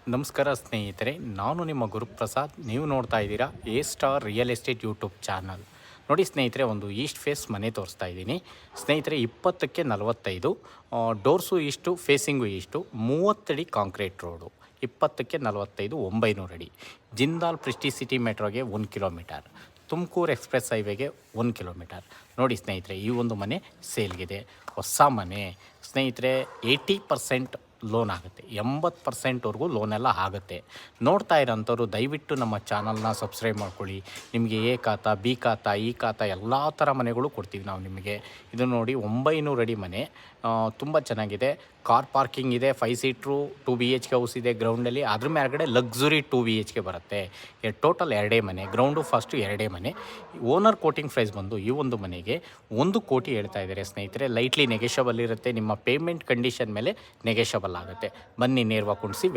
ನಮಸ್ಕಾರ ಸ್ನೇಹಿತರೆ, ನಾನು ನಿಮ್ಮ ಗುರುಪ್ರಸಾದ್. ನೀವು ನೋಡ್ತಾ ಇದ್ದೀರಾ A star real estate YouTube channel. ನೋಡಿ ಸ್ನೇಹಿತರೆ, ಒಂದು ಈಸ್ಟ್ ಫೇಸ್ ಮನೆ ತೋರಿಸ್ತಾ ಇದ್ದೀನಿ ಸ್ನೇಹಿತರೆ. 20ಕ್ಕೆ 45 ಡೋರ್ಸು ಇಷ್ಟು, ಫೇಸಿಂಗು ಇಷ್ಟು, 30 ಅಡಿ ಕಾಂಕ್ರೀಟ್ ರೋಡು. 20ಕ್ಕೆ 45 900 ಅಡಿ. ಜಿಂದಾಲ್ ಪ್ರಿಸ್ಟಿ ಸಿಟಿ ಮೆಟ್ರೋಗೆ 1 ಕಿಲೋಮೀಟರ್, ತುಮಕೂರು ಎಕ್ಸ್ಪ್ರೆಸ್ ಹೈವೇಗೆ 1 ಕಿಲೋಮೀಟರ್. ನೋಡಿ ಸ್ನೇಹಿತರೆ, ಈ ಒಂದು ಮನೆ ಸೇಲ್ಗಿದೆ. ಹೊಸ ಮನೆ ಸ್ನೇಹಿತರೆ. 80% ಲೋನ್ ಆಗುತ್ತೆ, 80%ವರೆಗೂ ಲೋನೆಲ್ಲ ಆಗುತ್ತೆ. ನೋಡ್ತಾ ಇರೋಂಥವ್ರು ದಯವಿಟ್ಟು ನಮ್ಮ ಚಾನಲ್ನ ಸಬ್ಸ್ಕ್ರೈಬ್ ಮಾಡ್ಕೊಳ್ಳಿ. ನಿಮಗೆ ಎ ಖಾತಾ, ಬಿ ಖಾತಾ, ಈ ಖಾತಾ ಎಲ್ಲ ಥರ ಮನೆಗಳು ಕೊಡ್ತೀವಿ ನಾವು ನಿಮಗೆ. ಇದು ನೋಡಿ 900 ಅಡಿ ಮನೆ, ತುಂಬ ಚೆನ್ನಾಗಿದೆ. ಕಾರ್ ಪಾರ್ಕಿಂಗ್ ಇದೆ, 5 ಸೀಟ್ರು, 2 BHK ಹೌಸ್ ಇದೆ ಗ್ರೌಂಡಲ್ಲಿ. ಅದ್ರ ಮೇಲ್ಗಡೆ ಲಕ್ಸುರಿ 2 BHK ಬರುತ್ತೆ. ಟೋಟಲ್ 2 ಮನೆ, ಗ್ರೌಂಡು ಫಸ್ಟು 2 ಮನೆ. ಓನರ್ ಕೋಟಿಂಗ್ ಪ್ರೈಸ್ ಬಂದು ಈ ಒಂದು ಮನೆಗೆ 1 ಕೋಟಿ ಹೇಳ್ತಾ ಇದ್ದಾರೆ ಸ್ನೇಹಿತರೆ. ಲೈಟ್ಲಿ ನೆಗೆಷಬಲ್ ಇರುತ್ತೆ, ನಿಮ್ಮ ಪೇಮೆಂಟ್ ಕಂಡೀಷನ್ ಮೇಲೆ ನೆಗೆಷಬಲ್ ಆಗುತ್ತೆ. ಬನ್ನಿ ನೇರವಾಗಿ ಕುಣಿಸಿ